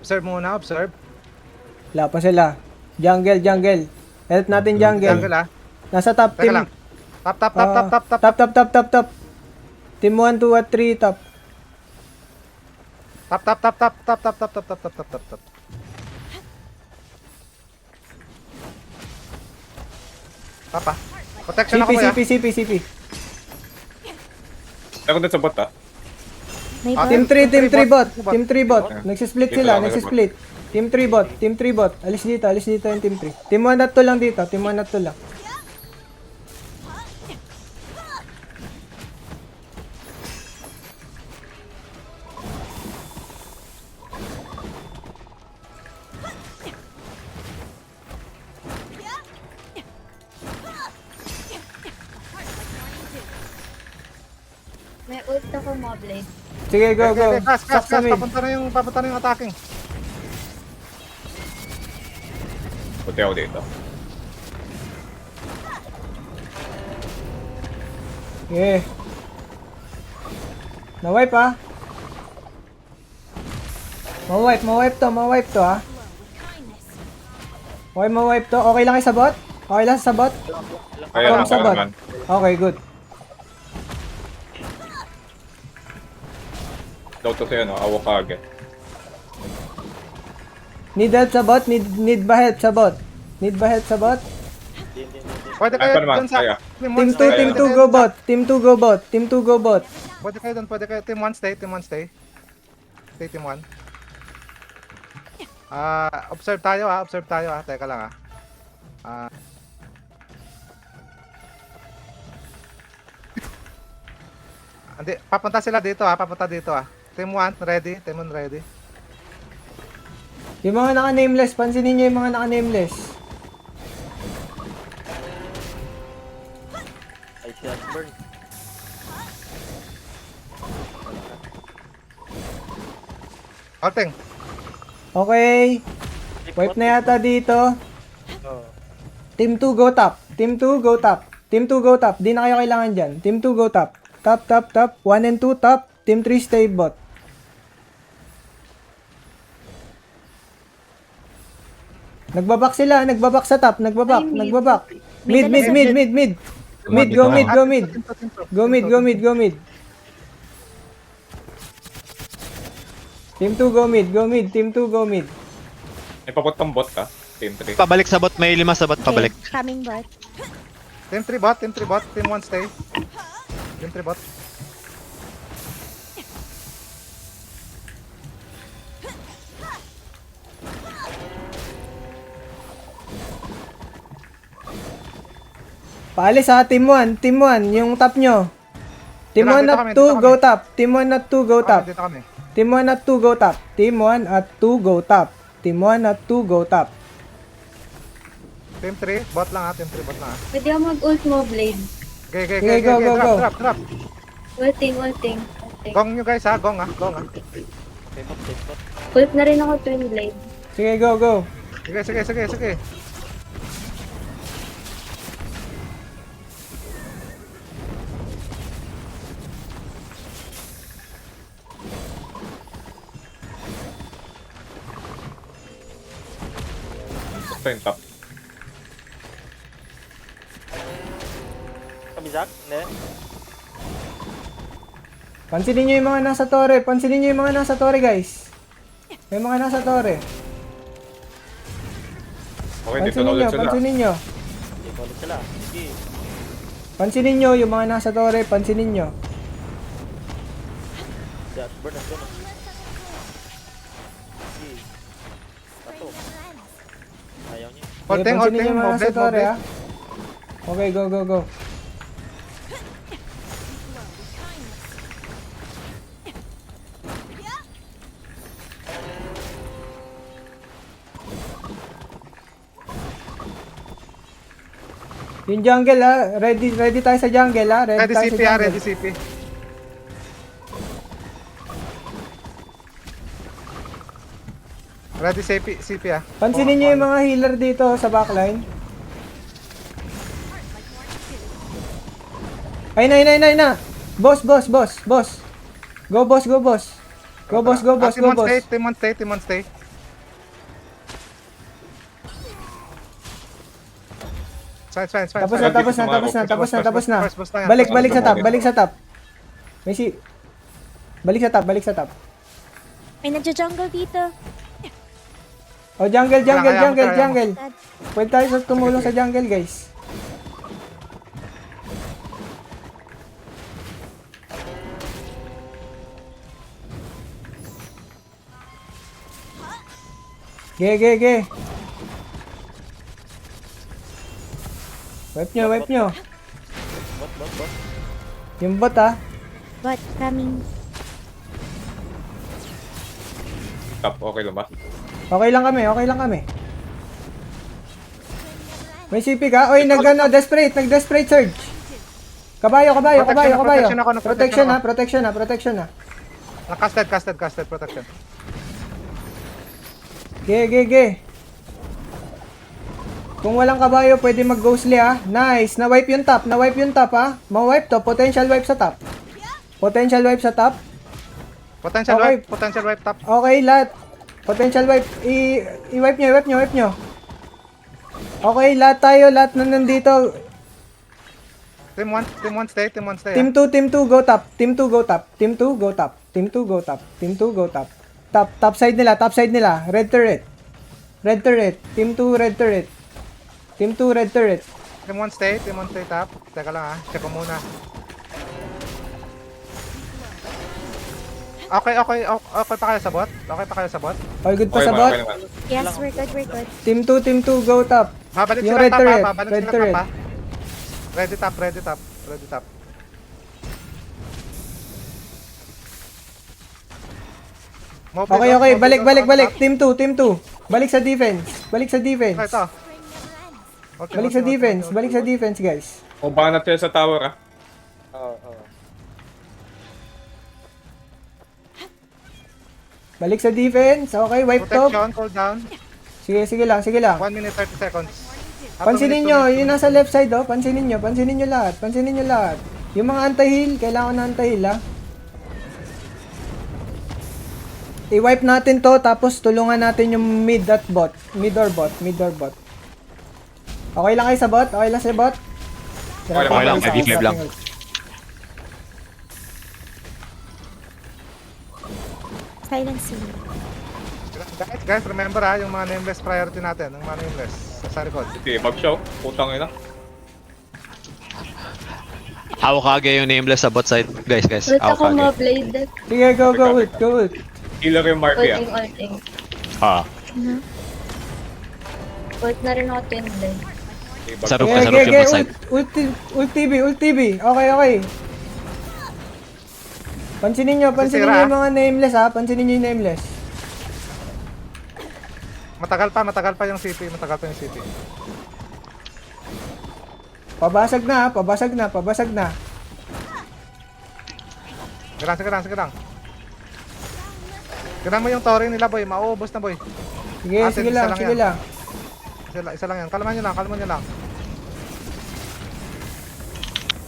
Observe muna, observe. Wala pa sila. Jungle, jungle. Help natin jungle. Jungle ah. Nasa top Teka team. lang. Top, top, top, top, top, top. Top. Team 1, 2, at 3, top. Top, top, top, top, top, top, top, top, top, top, top, top, top. Top ah. Protection ako kuya. CP. Ako dun sa bot ah. May Ah, bot. Team 3 bot. Bot. Team 3 bot. Nagsisplit Dito sila, lang, nagsisplit. Team 3 bot. Alis dito yung team 3. Team 1 at 2 lang dito. Team 1 at 2 lang. May ult ako, Moblade. Sige, go. Kas, Stop sa mid. papunta na yung attacking. Puti ako dito. Yeah. Na-wipe ah. Ma-wipe to ah. Okay, ma-wipe to. Okay lang kayo sa bot? Okay lang sa bot? Kaya Ako lang, sa kaya bot. naman. Okay, good. Daw to sa'yo, no? Awokage. Need help sa bot? Need ba help sa bot? Need ba help sa bot? Pwede Ay, kayo pa naman, dun sa... kaya. Team 2, team 2 go bot. Team 2 go bot. Team 2 go bot. Pwede kayo dun, pwede kayo. Team 1 stay, team 1 stay. Stay team 1. Observe tayo ah. Teka lang ah. Hindi, papunta sila dito ah, Team 1 ready, team 1 ready. Yung mga naka-nameless, pansinin nyo yung mga naka-nameless. Ay, si Ashburn. Outing. Okay. Wipe na yata dito. Oh. Team 2 go top. Team 2 go top. Team 2 go top. Di na kayo kailangan dyan. Team 2 go top. Top. 1 and 2 top. Team 3 stay bot. Nagbabak sila. Nagbabak sa top. Nagbabak. Mid. Go mid. Team 2 go mid. May papuntang bot ah. Team 3. Pabalik sa bot, may 5 sa bot, pabalik. Okay, coming bot. Team 3 bot, team 1 stay. Team 3 bot. Paalis ha, team 1, yung top nyo. Team Dito 1 kami, at dito 2, kami. go top. Team 1 at 2, go top. Dito kami. Team 1 at 2, go top. Team 1 at 2, go top. Team 1 at 2, go top. Team 3, bot lang ah, team 3 bot lang ah. Pwede ako mag-ult, Moblade. Okay, Go. drop. Ulting. Gong nyo guys ha, gong ah. Temot. Ult na rin ako, Twin Blade. Sige, go. Sige. Basta yung top. Kabizak? Hindi. Pansinin nyo yung mga nasa torre. Guys. May mga nasa torre. Okay, dito na ulit sila. Pansinin nyo. Hindi ko ulit sila. Sige. Pansinin nyo yung mga nasa torre. Pansinin nyo. Si Ashburn, nandun. Sige. Pato. Ayaw niya. Holding, Pansinin yung mga nasa Moblade, torre Moblade. ha. Okay, go. Yung jungle ha, ready tayo sa jungle ha. Ready tayo sa CP ah, jungle. ready CP. Ready CP ah. Pansinin nyo yung mga healer dito sa backline. Ay na. Boss. Go boss. Team 1 stay. Fine. Tapos na, tapos na. First boost na yan. Balik sa top. May si... Balik sa top. May nagja-jungle dito. Oh, jungle. Dad, Pwede tayo tumulong sa jungle, guys. Ge. Wipe nyo. Bot. Yung bot ah. but coming. Top, okay lang ba? Okay lang kami. May CP ka? Oy, nag-desperate surge. Kabayo. Protection ako, Protection na. Casted protection. Ge. Kung walang kabayo, pwede mag-ghostly ah. Nice. Na-wipe yung top ah. Ma-wipe to. Potential wipe sa top. Potential Okay. wipe top. Okay, lahat. Potential wipe. I-wipe nyo. Okay, lahat na nandito. Team 1 stay. Team 2, go top. Team 2, go top. Top side nila. Red turret. Team 2, red turret. Team 1 stay top. Teka lang check ko muna. Okay pa kayo sa bot? Okay, good pa Okay sa naman, bot. okay naman. Yes, we're good. Team 2, go top. Babalik Yung sila red top turret, ha. Babalik red sila turret. top ha. Ready top. Okay. Balik. Team 2. Balik sa defense. Okay, ito. Okay, Balik sa defense, guys. O banat sila sa tower, ah. Oo. Balik sa defense. Okay, wipe top. Protection, cool down. Sige lang. 1 minute 30 seconds. Pansinin nyo, yung nasa left side, oh. Pansinin nyo lahat. Yung mga anti-heal, kailangan na anti-heal, ha. I-wipe natin to, tapos tulungan natin yung mid at bot. Mid or bot. Okay lang kayo sa bot? Okay lang, may defib lang. Silencing. Guys, remember yung mga nameless priority natin. Yung mga nameless. Sa likod. Sige, mag-show. Putang ina. Hawakage yung nameless sa bot side. Guys. Ult ako Hawakage. moblade. Sige, go ult. Healer yung Marky, ah. Ulting. Ah. Ult na rin ako twin blade. Sige, Sa roof Okay, yung bot side. ult TV. Okay. Pansinin nyo yung mga nameless, ha. Matagal pa yung CP. Pabasag na. Sige lang. Gana mo yung Tori nila, boy. Mauubos na, boy. Sige lang. Isa lang yan. Kalman nyo lang.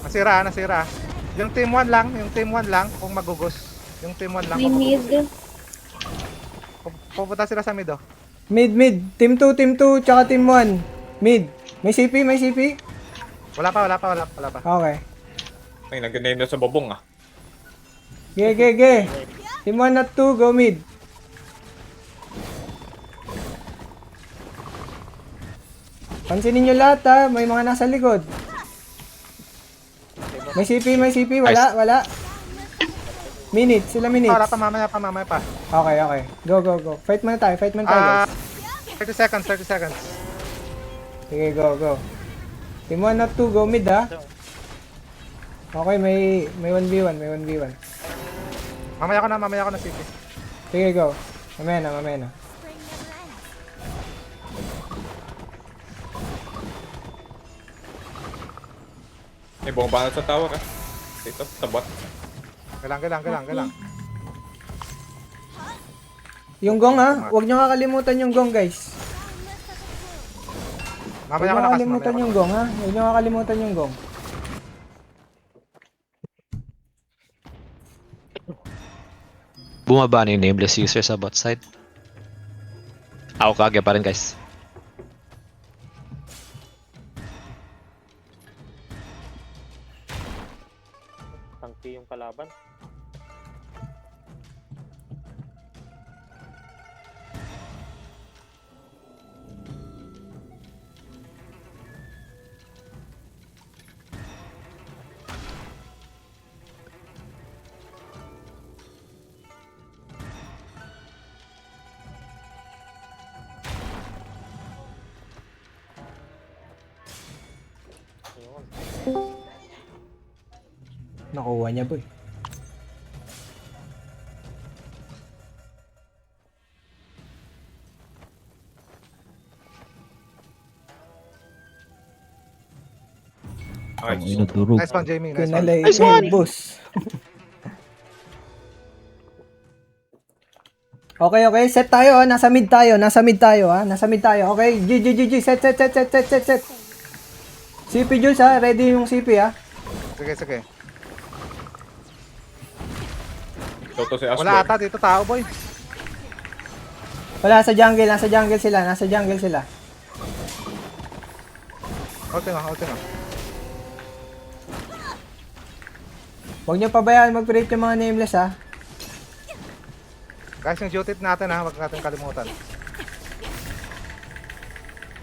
Nasira. Yung team 1 lang, kung magugos. Yung team 1 lang. May mid. Pupunta sila sa mid, oh. Mid. Team 2, tsaka team 1. Mid. May CP? Wala pa. Okay. Ay, nag-name na sa babong, ah. Ge. Team 1 at 2, go mid. Pansinin nyo lahat, ha. May mga nasa likod. May CP. Wala. Sila minutes. Wala pa, mamaya pa. Okay. Go. Fight muna tayo, guys. 30 seconds. Sige, go. Team 1 at 2, go mid, ha. Okay, may 1v1. Mamaya ko na CP. Sige, go. Mamaya na. May buong banat sa tower, ah. Dito, sa bot. Kailang. Yung gong, ha. Huwag nyo kakalimutan yung gong, guys. Huwag nyo kakalimutan yung gong, ha. Huwag nyo kakalimutan yung gong. Bumaba na yung nameless user sa bot side. Hawakage pa rin, guys. Tangki yung kalaban. Ayun. Nakuha niya, boy. Nice. Nice one, Jamie. Nice one. Kinalay Nice ko, one! boss. Okay. Set tayo, ah. Nasa mid tayo, ah. Nasa mid tayo. Okay, G. Set. CP Jules, ha. Ready yung CP, ha. Sige. Toto si Asbor. Wala ata dito tao, boy. Wala, nasa jungle sila. Ultima. Huwag niyo pabayaan mag-create yung mga nameless, ha. Guys, yung duty natin ha, huwag natin kalimutan.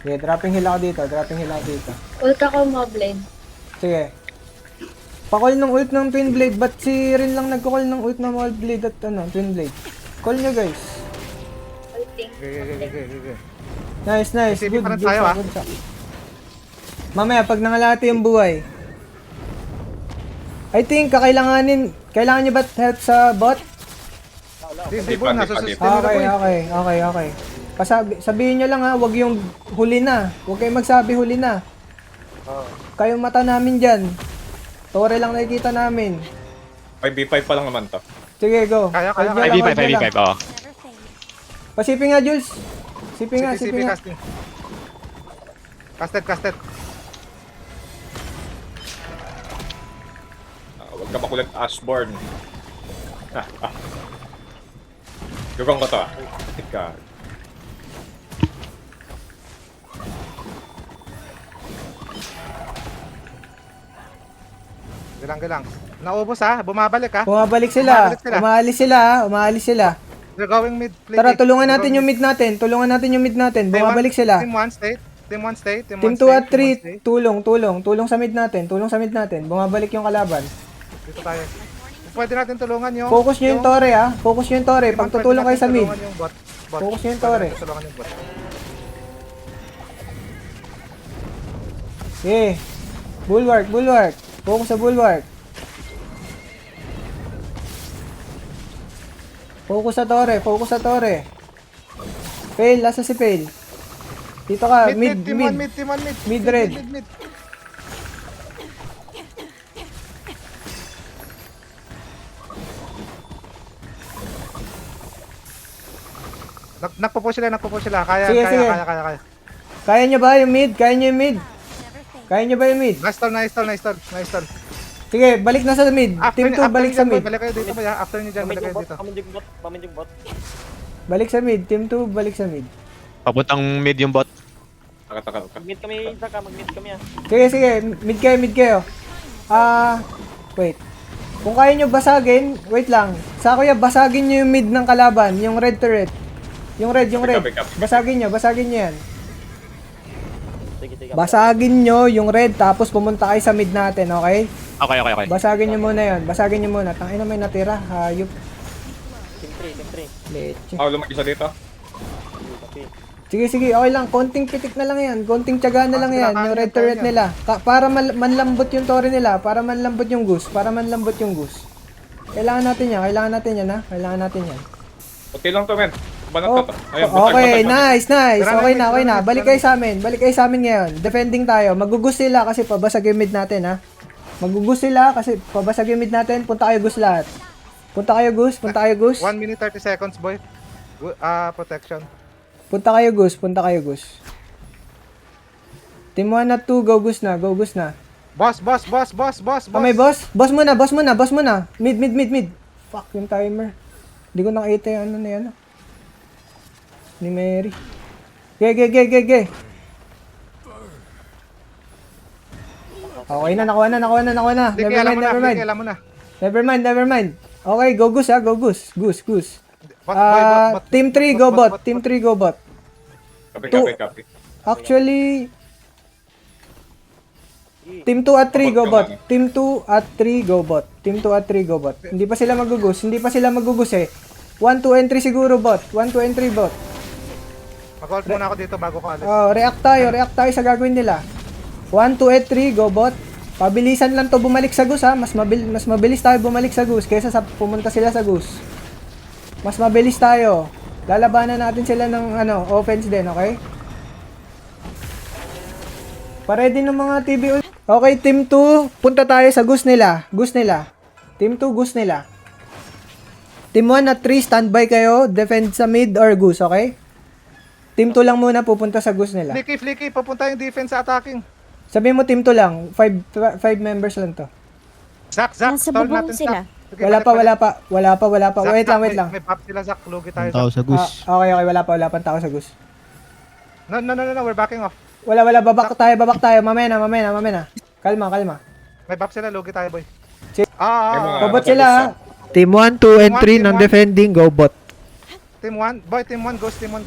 Okay, dropping heal ako dito. Ult ako Moblade. Sige. Pa-call ng ult ng Twin Blade. Ba't si Rin lang nagko-call ng ult ng Wild Blade at Twin Blade? Call nyo, guys. Ulting. Okay. Nice. SCP Good pa rin tayo, shot, good shot. Mamaya, pag nangalati yung buhay. I think, kailangan nyo ba help sa bot? Hindi, boy, nasa Di system nila, boy. Okay. Sabihin nyo lang, ha, wag yung huli na. Huwag kayong magsabi huli na. Kayong mata namin dyan. Tore lang nakikita namin. 5v5 pa lang naman to. Sige, go. Kaya. Hold nyo lang, 5v5, hold nyo lang. 5v5, oo. Pasipin nga, Jules. Sipin nga. casting. Casted. Huwag ka makulit, Ashborn. Gugong ko to ah. Tika. Gilang. Naubos ha, bumabalik ha. Bumabalik sila. Umaalis sila. They're going mid. Tara, tulungan natin yung mid natin. Bumabalik sila. Team 1 stay. Team 2 at 3, tulong sa mid natin. Bumabalik yung kalaban. Dito tayo. Pwede natin tulungan yung... Focus nyo yung Tore, ha. Pag tutulong kayo sa mid. Focus nyo yung Tore. Tulungan yung bot. Okay. Bulwark. Focus sa bulwark. Focus sa Tore. Fail, nasa si Fail. Dito ka, mid. Team 1 mid. Mid red. Mid. Nagpo-push sila. Kaya. Sige. Kaya nyo ba yung mid? Nice turn. Sige, balik na sa mid. Team 2, balik sa mid. Balik kayo dito ba? After nyo dyan, balik kayo dito. Pamid yung bot. Balik sa mid. Team 2, balik sa mid. Papuntang mid yung bot. Taka. Mag-mid kami, Zaka. Mag-mid kami ah. Sige. Mid kayo. Wait. Kung kaya nyo basagin, wait lang. Sa kuya, basagin nyo yung mid ng kalaban. Yung red turret. Yung red. Pick up. Basagin nyo yan. Sige. Basagin nyo yung red, tapos pumunta kayo sa mid natin, okay? Okay. Basagin nyo muna yun. Tangina may natira. Hayop. Team 3. Leche. Lumag-isa dito. Sige, okay lang. Konting pitik na lang yan. Konting tiyaga na lang yan. Yung red turret nila. Para manlambot yung Tore nila. Para manlambot yung goose. Kailangan natin yan, ha? Okay lang to, men. Banat Oh, to. Ayan, okay, banat. nice. Okay na. Tara, Balik kayo sa amin ngayon. Defending tayo. Magugus sila kasi pabasag yung mid natin, ha? Punta kayo Gus lahat. Punta kayo Gus. 1 minute 30 seconds, boy. Protection. Punta kayo Gus. Team 1 at 2, go Gus na. Boss. May boss? Boss muna. Mid. Fuck yung timer. Hindi ko nakita yung ano na yan. Ni Mary. Ge. Okay na, nakuha na. Sige, Never mind. alam mo na. Never mind. Okay, go Goose ha, go Goose. Goose. Bot, boy, bot. Team 3, go bot. Team 3, go bot. Copy. Actually, Team 2 at 3, go bot. Team 2 at 3, go bot. Team 2 at 3, go bot. Hindi pa sila magugus eh. 1, 2, and 3 siguro bot. 1, 2, and 3 bot. Mag-hold muna ako dito bago ko alis. Oh, react tayo sa gagawin nila. 1, 2, and 3, go bot. Pabilisan lang to bumalik sa Goose ha. Mas mabilis tayo bumalik sa Goose kaysa sa pumunta sila sa Goose. Mas mabilis tayo. Lalabanan natin sila ng offense din, okay? Pare din ng mga TB. Okay, Team 2, punta tayo sa Goose nila. Team 2, Goose nila. Team 1 at 3, standby kayo. Defend sa mid or Goose, okay? Team 2 lang muna pupunta sa Goose nila. Flicky, papunta yung defense sa attacking. Sabihin mo Team 2 lang. 5 members lang to. Zach, Nasa stall bubong natin sila. Zach. Sige, Wala balik. pa. Zach, Wait Zach, lang. May pop sila Zach, lugi tayo Tao Zach. sa Goose. Okay, wala pang tao sa Goose. No, we're backing off. Wala, babak tayo. Mamaya na. Kalma. May buff sila, lugi tayo boy. Sige. Ah. Bobot sila ha. Team 1, 2, and 3 Team one. non-defending, go bot. Team 1, boy, Team 1 goes. Team 1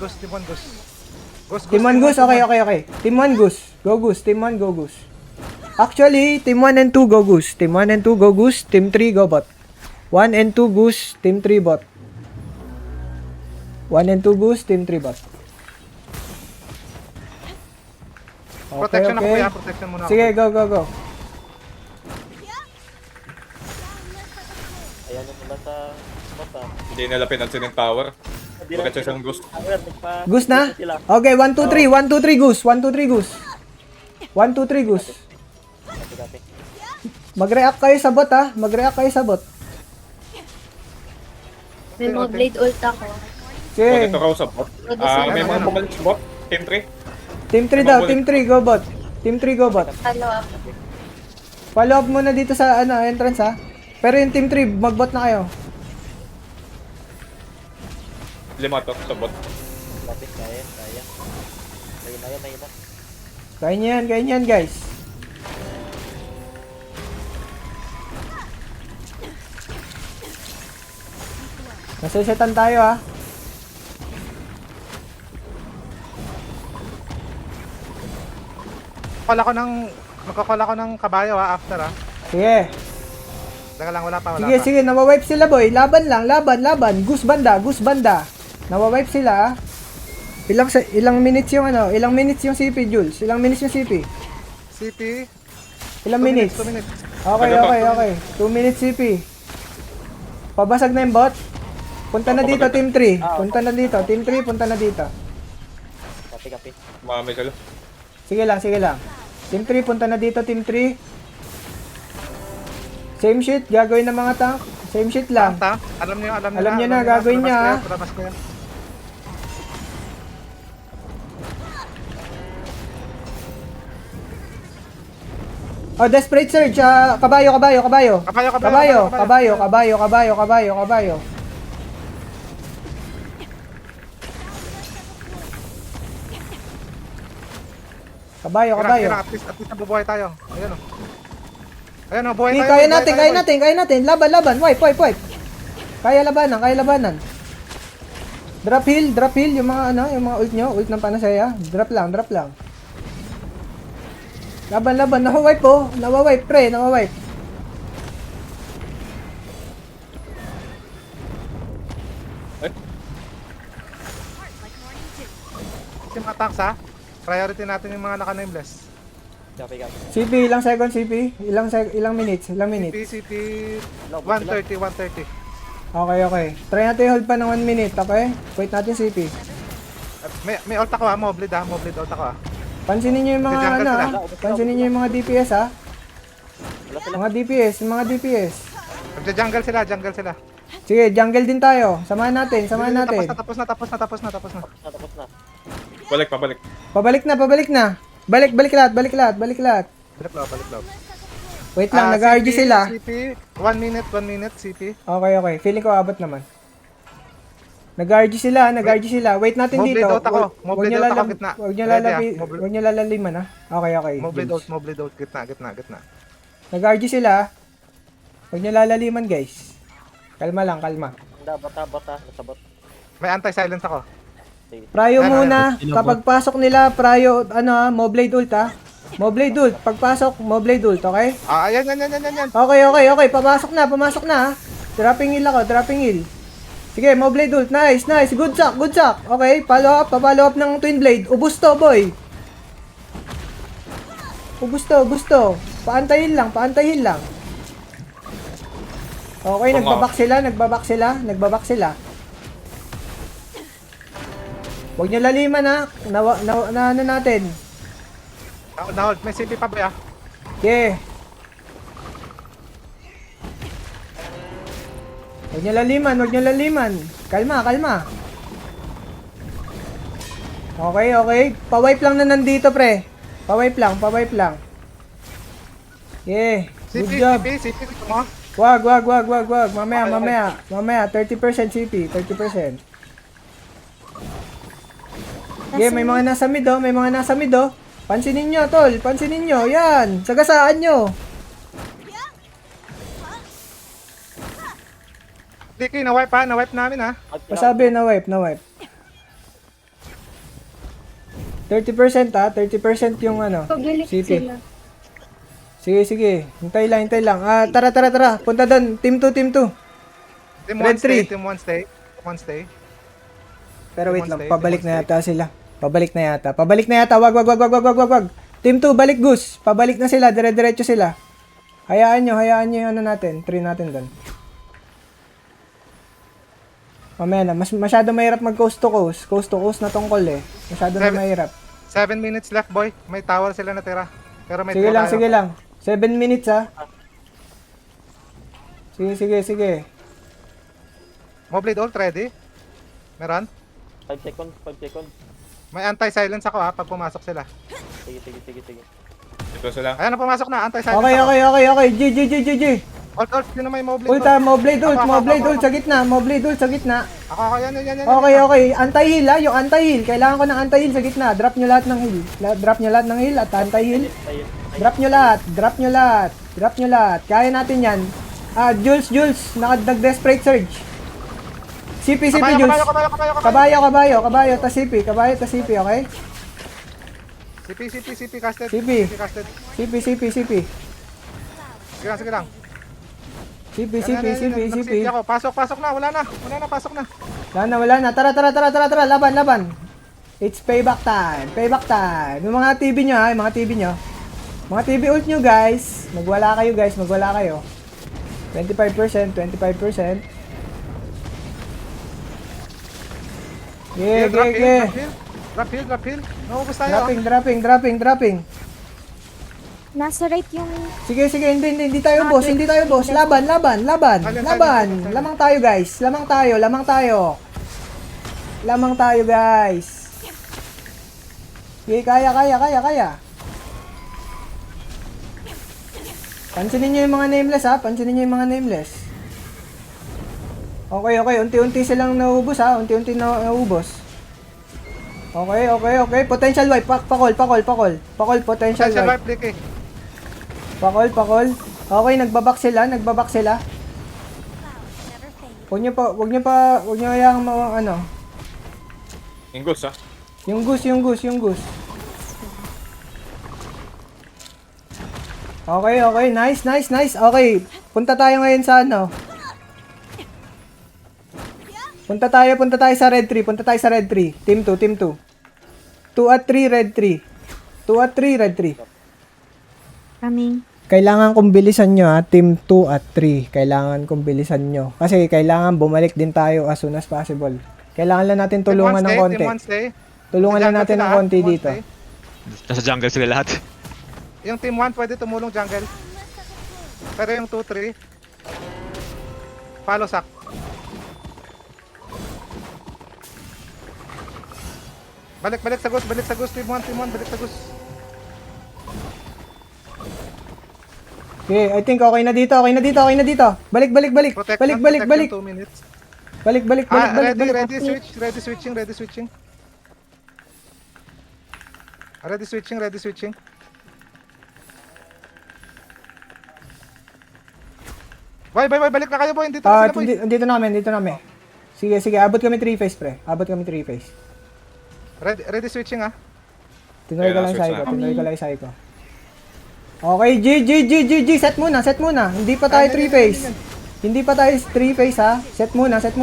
Goose, okay. Team 1 Goose. Go Goose, Team 1 go Goose. Actually, Team 1 and 2 go Goose. Team 1 and 2 go Goose. Team 3 go bot. 1 and 2 Goose, Team 3 bot. 1 and 2 Goose, Team 3 bot. Protection ako kuya, protection muna ako. Sige, go. Ayan yung mula sa bot ah. Hindi nila pinansin yung tower. Bakit siya siyang Goose? Goose na? Sila. Okay, 1, 2, 3. 1, 2, 3 Goose. 1, 2, 3 Goose. 1, 2, 3 Goose. Copy. Mag-react kayo sa bot ha. May mga blade ult ako. Okay. Ito raw sa bot. May mga bumalik sa bot. Team 3. Team 3 daw. Team 3 go bot. Team 3 go bot. Follow up. Follow up muna dito sa entrance ha. Pero yung Team 3, mag-bot na kayo. 5 to sa bot. Lapit, kaya. Ayun na. Kaya niyan guys. Nasusetan tayo ha. Magkakala ko ng kabayo ha, after ha. Sige. Teka lang, wala pa. Sige, nawawipe sila boy. Laban lang. Goose banda. Nawawipe sila ha. Ilang minutes yung CP, Jules? Ilang minutes yung CP? CP. Ilang minutes? 2 minutes. Okay. 2 minutes CP. Pabasag na yung bot. Punta na dito, Team 3. Team 3, punta na dito. Copy. Mamay sila. Sige lang. Team 3, punta na dito, Team 3. Same shit, gagawin ng mga tank. Same shit lang. Alam niyo na, gagawin niya, ha? Labas ko yan. Oh, desperate surge. Kabayo. Kabayo. At least nabubuhay tayo. Ayan o, buhay tayo. Kaya natin. Laban. Wipe. Kaya labanan. Drop heal yung mga ult nyo, ult ng panasaya. Drop lang. Laban. Nawawipe pre. Yung mga tanks ha. Priority natin yung mga naka-nameless. Copy. CP, ilang second CP? Ilang minutes? CP 130. Okay. Try natin hold pa ng 1 minute, okay? Wait natin CP. May ult ako ha, moblid ult ako ha. Pansinin niyo yung mga pansinin niyo yung mga DPS ha. Mga DPS. Magja-jungle sila. Sige, jungle din tayo. Samahan natin. Tapos na. Tapos na. Pabalik. Pabalik na. Balik lahat. Balik law. Wait lang, nag-RG sila. CP, 1 minute, CP. Okay. Feeling ko abot naman. Nag-RG sila. Wait natin Moblade dito. out ako. Moblade out ako, gitna. Huwag niyo lalaliman ha. Okay. Moblade out, gitna. Nag-RG sila. Huwag nyo lalaliman, guys. Kalma lang, kalma. Bata, bata, bata. Nasabot. May anti-silence ako. Sige. Prayo Ano, muna. ano? Kapag pasok nila, prayo, Moblade ult, ha? Moblade ult. Pagpasok, Moblade ult, okay? Ah, ayan, yan. Okay. Pamasok na, ha? Dropping heal ako, dropping heal. Sige, Moblade ult. Nice. Good shot. Okay, follow up ng Twin Blade. Ubus to, boy. Ubus to. Paantayin lang. Okay, nagbabak sila. Huwag nyo laliman, ha? Ano natin? Na-hold. May CP pa ba, Okay. Huwag nyo laliman. Kalma. Okay. Pa-wipe lang na nandito, pre. Pa-wipe lang. Yeah. Good job. CP mo. Wag. Mamaya. 30% CP. 30%. Yeah, may mga nasa mid, oh. Pansinin nyo, tol. Yan. Sagasaan nyo. Diki, na-wipe ha. Na-wipe namin ha. Pasabi, na wipe. 30% ha, 30% yung Pabalik CP. sila. Sige. Hintay lang. Tara. Punta doon. Team 2. Team Red 1 stay. three. Team 1 stay. Pero wait Team lang, one stay, pabalik team na one yata sila. Pabalik na yata. Wag. Team 2, balik Goose. Pabalik na sila, dire-diretso sila. Hayaan nyo yung natin. 3 natin doon. Mamaya na, masyado mahirap mag coast to coast na tungkol eh. Masyado na mahirap. 7 minutes left, boy. May tower sila natira. Pero may Sige tayo. lang. 7 minutes ha. Sige. Moblade ult ready. Meron. 5 seconds. May anti-silence ako ha pag pumasok sila. Sige. Ito sila. Ayan na pumasok na. Anti-silence Okay. ako. GG. Ult. Sino may Moblade Ult ult? ha, Moblade ult Ako. sa gitna. Ako. Yan. Okay. Anti-heal ha, yung anti-heal. Kailangan ko ng anti-heal sa gitna. Drop nyo lahat ng heal. At anti-heal. Drop nyo lahat. Kaya natin yan. Jules. Nag-desperate surge. CP, Jules. Kabayo, ta CP, okay? CP casted. CP. casted. CP. Sige lang. CP. Nag-CP ako. Pasok na. Wala na. Pasok na. Wala na. Tara. Laban. It's payback time. Yung mga TV nyo ha, Mga TV ult nyo guys. Magwala kayo. 25%. Yeah. Drop heal. Naubos tayo. Dropping. Nasa right yung... Sige, hindi tayo boss. Laban. Lamang tayo guys. Okay, kaya. Pansinin nyo yung mga nameless ha. Okay. Unti-unti silang naubos ha. Okay. Potential wipe. Pakol. Potential Potential wipe. wipe Diki. Pakol. Okay, nagbabak sila. Huwag nyo hayang Ingos ha. Yung goose. Okay. Nice. Okay, punta tayo ngayon sa Punta tayo sa red 3. Team 2. 2 at 3, red 3. Coming. Kailangan kong bilisan nyo ha, team 2 at 3. Kailangan kong bilisan nyo. Kasi kailangan bumalik din tayo as soon as possible. Kailangan lang natin tulungan ng konti. Team 1 stay. Tulungan lang natin ng konti dito. Nasa jungle sila lahat. Yung team 1 pwede tumulong jungle. Pero yung 2, 3 follow sack. Balik sa Gus. Team 1, balik sa Gus. Okay, I think okay na dito. Balik. Protect Balik. 2 minutes. Balik. Ready switching. Ready switching. Boy, balik na kayo boy. Dito na sila boy. Dito namin. Sige, abot kami 3 phase, pre. Abot kami 3 phase. Ready switching ah. Tinuloy ko Kaya lang switch sa ko. Okay, G. Set muna. Hindi pa tayo 3 phase. Hindi pa tayo 3 phase ha. Set muna. 3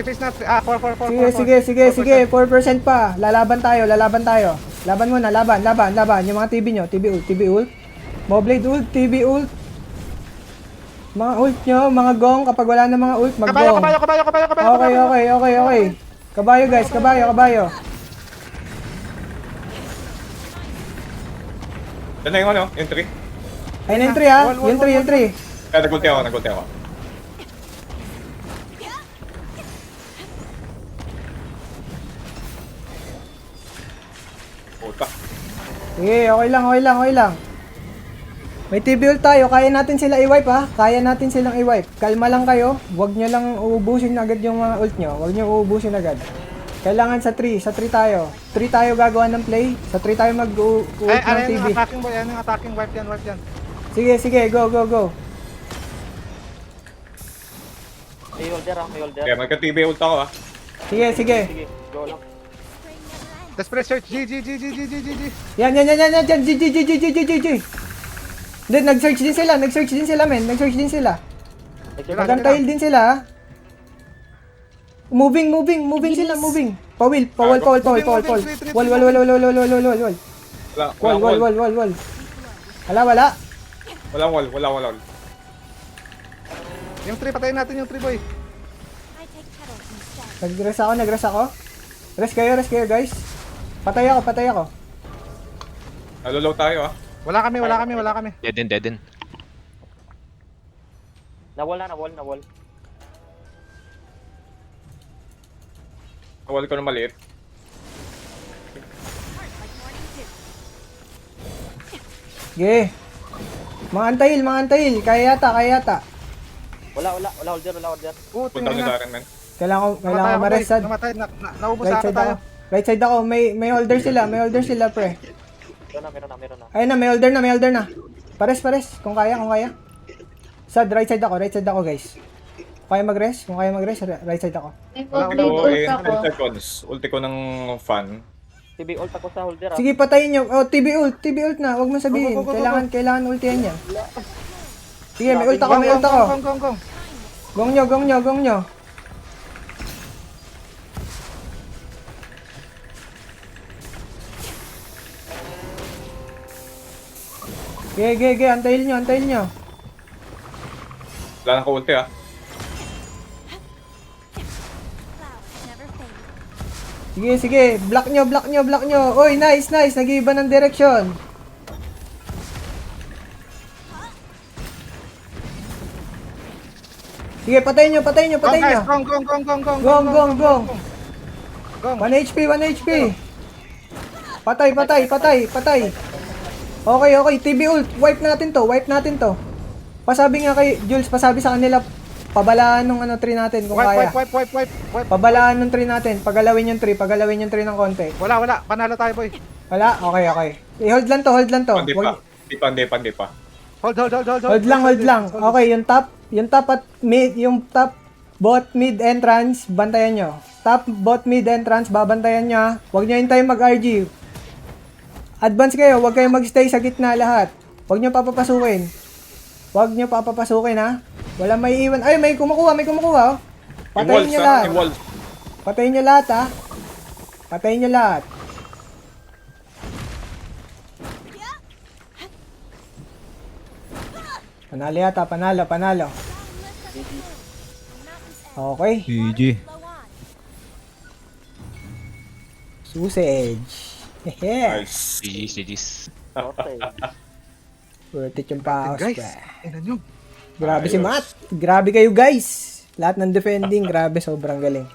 phase na. 4. Sige. 4% pa. Lalaban tayo. Laban muna, laban. Yung mga TB nyo. TB ult. Moblade ult, TB ult. Mga ult nyo, mga gong. Kapag wala na mga ult, mag-gong. Kabayo. Okay. Kabayo guys, kabayo. Yan na yung ano, yung 3. Ayun na yung 3 ha. Yung 3. Kaya nagulti ako. Puta. Sige, okay lang. May TB ult tayo, kaya natin sila i-wipe ha. Kaya natin silang i-wipe. Kalma lang kayo. Huwag nyo lang uubusin agad yung mga ult nyo. Huwag nyo uubusin agad. Kailangan sa 3 tayo. 3 tayo gagawa ng play. Sa 3 tayo mag-ult ng TB. Attacking boy, ano yung attacking wipe yan. Sige, go. May holder. Kaya magka-TB ult ako ah. Sige. Sige, go lang. Desperate search. G. Yan. G. Hindi, nag-search din sila, men. Nag-search din sila. Nag-antail din sila, ha. Moving sila. Pawil. Wall. Wala. Walang wall. Yung 3, patayin natin yung 3 boy. Nag-rest ako. Rest kayo, guys. Patay ako. Nalulaw tayo ah. Wala kami. Dead din. Nawal. Nawal ko na maliit. Sige. Mga antail. Kaya yata. Wala holder. Punta ko na man. Kailangan ko ma-rest, sad. Namatay. Naubos Right ata side tayo. ako. Right side ako. May holder sila, pre. Meron na. Ayun na, may holder na. Pares. Kung kaya. Sad, right side ako, guys. Kung kaya mag-rest, right side ako. May So, blade ult in ako. 10 seconds, ulti ko ng fan. TB ult ako sa holder. Sige, patayin nyo. Oh, TB ult na. Huwag mo sabihin. Go. Kailangan ultihan yan. Sige, may ult ako. Gong. Gong nyo. Ge, antayin nyo. Wala na ko ulti ah. Sige. Block nyo. Oy, nice. Nag-iiba ng direction. Sige, patayin nyo. Gong. 1 HP. Patay. Okay. TB ult. Wipe natin to. Pasabi nga kay Jules, pasabi sa kanila, pabalaan nung tree natin kung kaya. Wipe. Pabalaan nung tree natin. Pagalawin yung tree ng konti. Wala. Panalo tayo boy. Wala? Okay. I-hold lang to. Hindi pa. Hold lang. Okay, yung top at mid, yung top bot mid entrance, bantayan nyo. Top bot mid entrance, babantayan nyo. Huwag nyo hintayin mag-RG. Advance kayo, huwag kayong magstay sa gitna lahat. Huwag nyo papapasukin. Ha. Wala may iwan. Ay, may kumukuha. Oh. Patayin nyo lahat. Patayin nyo lahat. Panalo yata, panalo. Okay. GG. Sausage. Hehe. Nice. GG's. Okay. Worth it yung paos, Guys, pre. tingnan nyo. Grabe si Matt. Grabe kayo, guys. Lahat ng defending, grabe, sobrang galing.